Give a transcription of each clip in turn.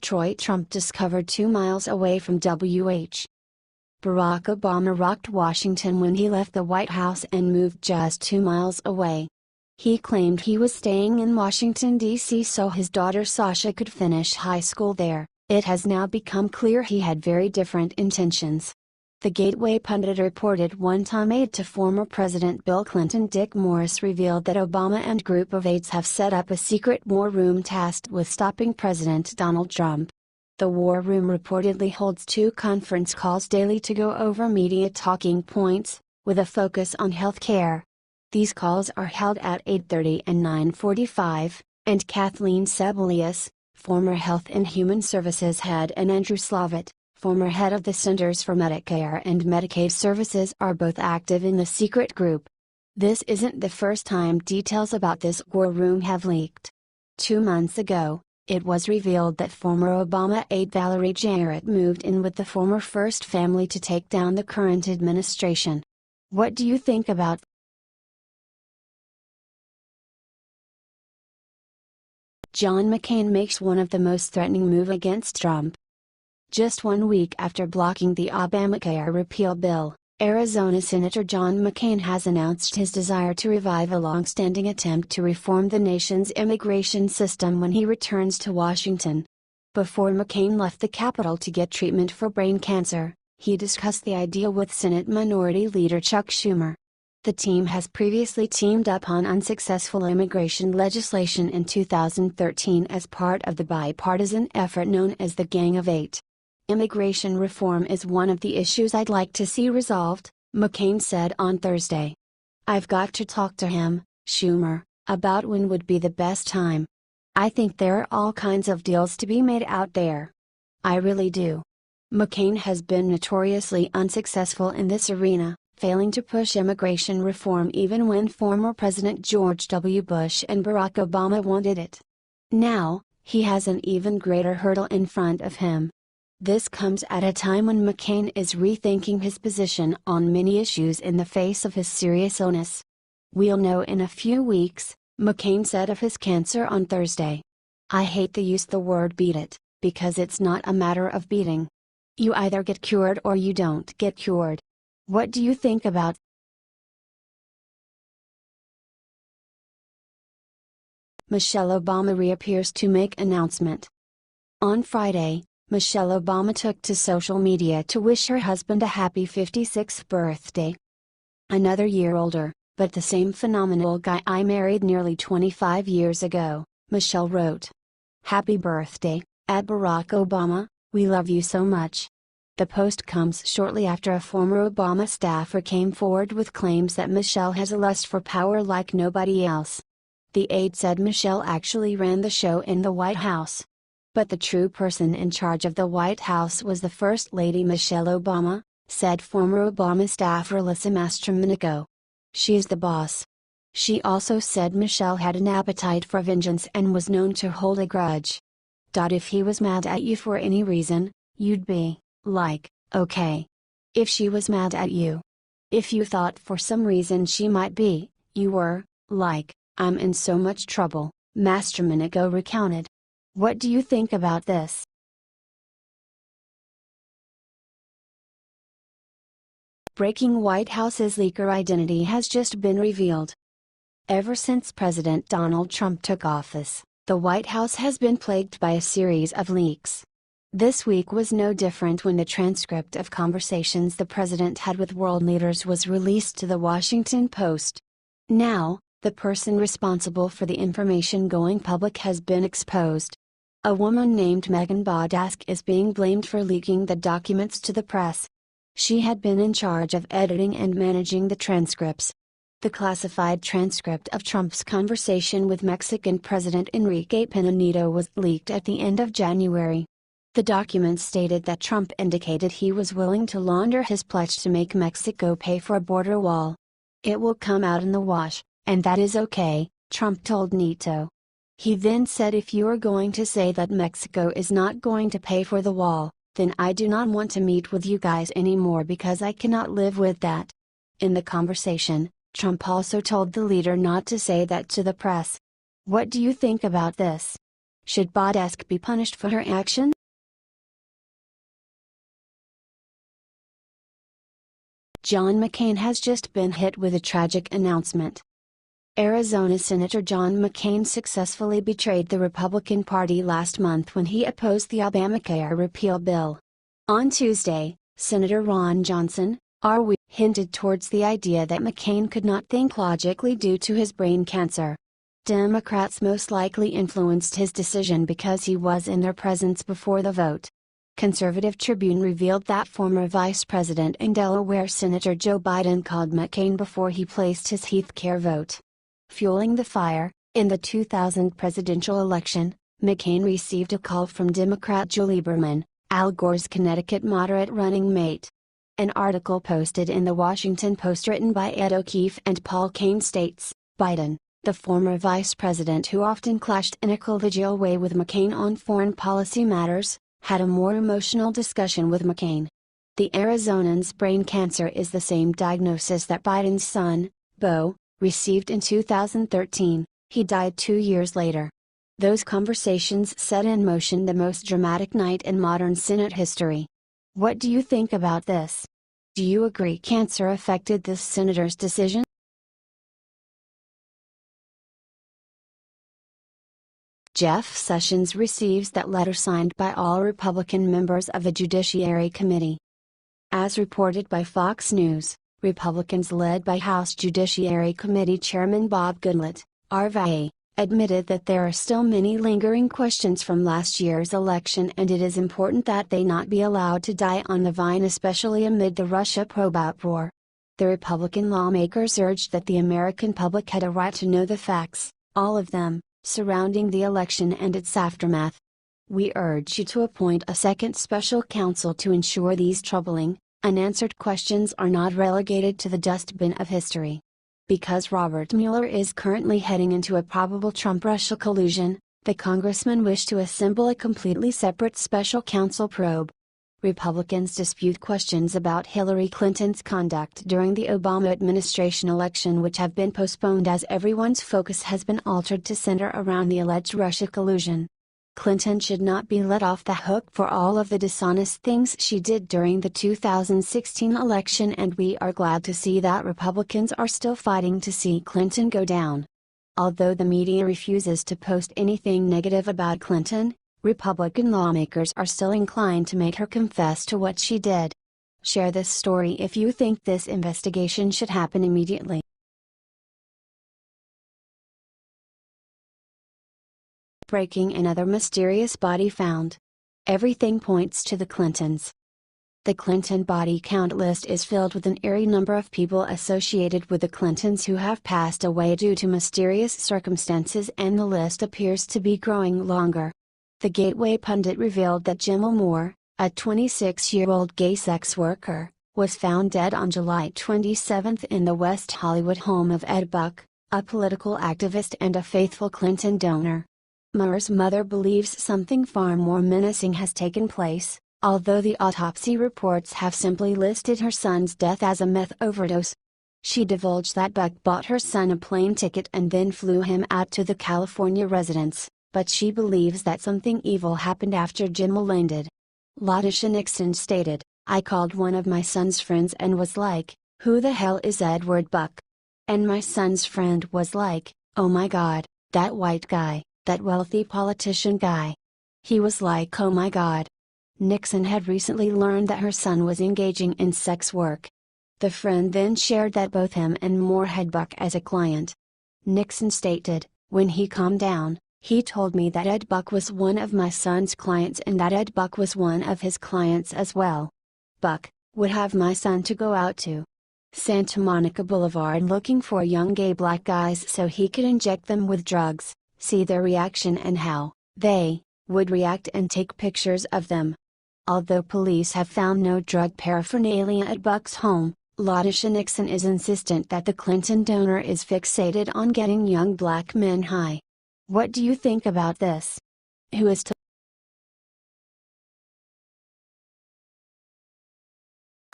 Detroit Trump discovered 2 miles away from WH. Barack Obama rocked Washington when he left the White House and moved just 2 miles away. He claimed he was staying in Washington, D.C. so his daughter Sasha could finish high school there. It has now become clear he had very different intentions. The Gateway pundit reported one-time aide to former President Bill Clinton Dick Morris revealed that Obama and group of aides have set up a secret war room tasked with stopping President Donald Trump. The war room reportedly holds 2 conference calls daily to go over media talking points, with a focus on health care. These calls are held at 8:30 and 9:45, and Kathleen Sebelius, former Health and Human Services head, and Andrew Slavitt, former head of the Centers for Medicare and Medicaid Services, are both active in the secret group. This isn't the first time details about this war room have leaked. 2 months ago, it was revealed that former Obama aide Valerie Jarrett moved in with the former First Family to take down the current administration. What do you think about John McCain makes one of the most threatening moves against Trump? Just 1 week after blocking the Obamacare repeal bill, Arizona Senator John McCain has announced his desire to revive a long-standing attempt to reform the nation's immigration system when he returns to Washington. Before McCain left the Capitol to get treatment for brain cancer, he discussed the idea with Senate Minority Leader Chuck Schumer. The team has previously teamed up on unsuccessful immigration legislation in 2013 as part of the bipartisan effort known as the Gang of Eight. Immigration reform is one of the issues I'd like to see resolved, McCain said on Thursday. I've got to talk to him, Schumer, about when would be the best time. I think there are all kinds of deals to be made out there. I really do. McCain has been notoriously unsuccessful in this arena, failing to push immigration reform even when former President George W. Bush and Barack Obama wanted it. Now, he has an even greater hurdle in front of him. This comes at a time when McCain is rethinking his position on many issues in the face of his serious illness. We'll know in a few weeks, McCain said of his cancer on Thursday. I hate to use the word beat it, because it's not a matter of beating. You either get cured or you don't get cured. What do you think about Michelle Obama reappears to make announcement? On Friday, Michelle Obama took to social media to wish her husband a happy 56th birthday. Another year older, but the same phenomenal guy I married nearly 25 years ago, Michelle wrote. Happy birthday, at Barack Obama, we love you so much. The post comes shortly after a former Obama staffer came forward with claims that Michelle has a lust for power like nobody else. The aide said Michelle actually ran the show in the White House. But the true person in charge of the White House was the First Lady Michelle Obama, said former Obama staffer Lisa Mastromenico. She's the boss. She also said Michelle had an appetite for vengeance and was known to hold a grudge. If he was mad at you for any reason, you'd be like, okay. If she was mad at you. If you thought for some reason she might be, you were like, I'm in so much trouble, Mastromenico recounted. What do you think about this? Breaking: White House's leaker identity has just been revealed. Ever since President Donald Trump took office, the White House has been plagued by a series of leaks. This week was no different when the transcript of conversations the president had with world leaders was released to the Huffington Post. Now, the person responsible for the information going public has been exposed. A woman named Megan Bodask is being blamed for leaking the documents to the press. She had been in charge of editing and managing the transcripts. The classified transcript of Trump's conversation with Mexican President Enrique Pena Nieto was leaked at the end of January. The document stated that Trump indicated he was willing to launder his pledge to make Mexico pay for a border wall. It will come out in the wash, and that is okay, Trump told Nieto. He then said, if you are going to say that Mexico is not going to pay for the wall, then I do not want to meet with you guys anymore because I cannot live with that. In the conversation, Trump also told the leader not to say that to the press. What do you think about this? Should Bodask be punished for her action? John McCain has just been hit with a tragic announcement. Arizona Senator John McCain successfully betrayed the Republican Party last month when he opposed the Obamacare repeal bill. On Tuesday, Senator Ron Johnson, RW, hinted towards the idea that McCain could not think logically due to his brain cancer. Democrats most likely influenced his decision because he was in their presence before the vote. Conservative Tribune revealed that former Vice President and Delaware Senator Joe Biden called McCain before he placed his healthcare vote. Fueling the fire, in the 2000 presidential election, McCain received a call from Democrat Joe Lieberman, Al Gore's Connecticut moderate running mate. An article posted in the Huffington Post written by Ed O'Keefe and Paul Kane states, Biden, the former vice president who often clashed in a collegial way with McCain on foreign policy matters, had a more emotional discussion with McCain. The Arizonan's brain cancer is the same diagnosis that Biden's son, Beau, received in 2013. He died 2 years later. Those conversations set in motion the most dramatic night in modern Senate history. What do you think about this? Do you agree cancer affected this senator's decision? Jeff Sessions receives that letter signed by all Republican members of the Judiciary Committee. As reported by Fox News, Republicans led by House Judiciary Committee Chairman Bob Goodlatte, RVA, admitted that there are still many lingering questions from last year's election and it is important that they not be allowed to die on the vine, especially amid the Russia probe uproar. The Republican lawmakers urged that the American public had a right to know the facts, all of them, surrounding the election and its aftermath. We urge you to appoint a second special counsel to ensure these troubling, unanswered questions are not relegated to the dustbin of history. Because Robert Mueller is currently heading into a probable Trump-Russia collusion, the congressman wished to assemble a completely separate special counsel probe. Republicans dispute questions about Hillary Clinton's conduct during the Obama administration election, which have been postponed as everyone's focus has been altered to center around the alleged Russia collusion. Clinton should not be let off the hook for all of the dishonest things she did during the 2016 election, and we are glad to see that Republicans are still fighting to see Clinton go down. Although the media refuses to post anything negative about Clinton, Republican lawmakers are still inclined to make her confess to what she did. Share this story if you think this investigation should happen immediately. Breaking: another mysterious body found. Everything points to the Clintons. The Clinton body count list is filled with an eerie number of people associated with the Clintons who have passed away due to mysterious circumstances, and the list appears to be growing longer. The Gateway pundit revealed that Jimel Moore, a 26-year-old gay sex worker, was found dead on July 27 in the West Hollywood home of Ed Buck, a political activist and a faithful Clinton donor. Moore's mother believes something far more menacing has taken place, although the autopsy reports have simply listed her son's death as a meth overdose. She divulged that Buck bought her son a plane ticket and then flew him out to the California residence, but she believes that something evil happened after Jimel landed. Latisha Nixon stated, "I called one of my son's friends and was like, 'Who the hell is Edward Buck?' And my son's friend was like, 'Oh my God, that white guy, that wealthy politician guy.' He was like, 'Oh my God.'" Nixon had recently learned that her son was engaging in sex work. The friend then shared that both him and Moore had Buck as a client. Nixon stated, "When he calmed down, he told me that Ed Buck was one of my son's clients and that Ed Buck was one of his clients as well. Buck would have my son to go out to Santa Monica Boulevard looking for young gay black guys so he could inject them with drugs, see their reaction and how they would react and take pictures of them." Although police have found no drug paraphernalia at Buck's home, Latisha Nixon is insistent that the Clinton donor is fixated on getting young black men high. What do you think about this? Who is to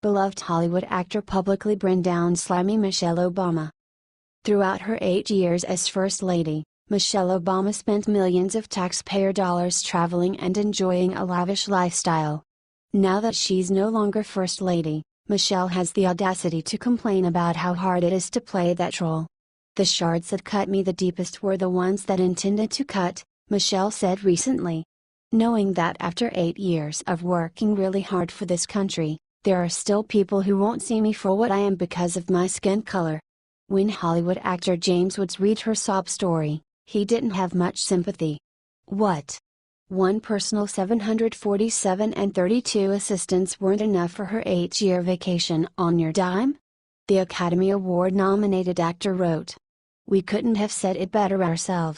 Beloved Hollywood actor publicly bring down slimy Michelle Obama. Throughout her 8 years as First Lady, Michelle Obama spent millions of taxpayer dollars traveling and enjoying a lavish lifestyle. Now that she's no longer First Lady, Michelle has the audacity to complain about how hard it is to play that role. The shards that cut me the deepest were the ones that intended to cut, Michelle said recently. Knowing that after 8 years of working really hard for this country, there are still people who won't see me for what I am because of my skin color. When Hollywood actor James Woods read her sob story, he didn't have much sympathy. What? One personal 747 and 32 assistants weren't enough for her 8-year vacation on your dime? The Academy Award-nominated actor wrote. We couldn't have said it better ourselves.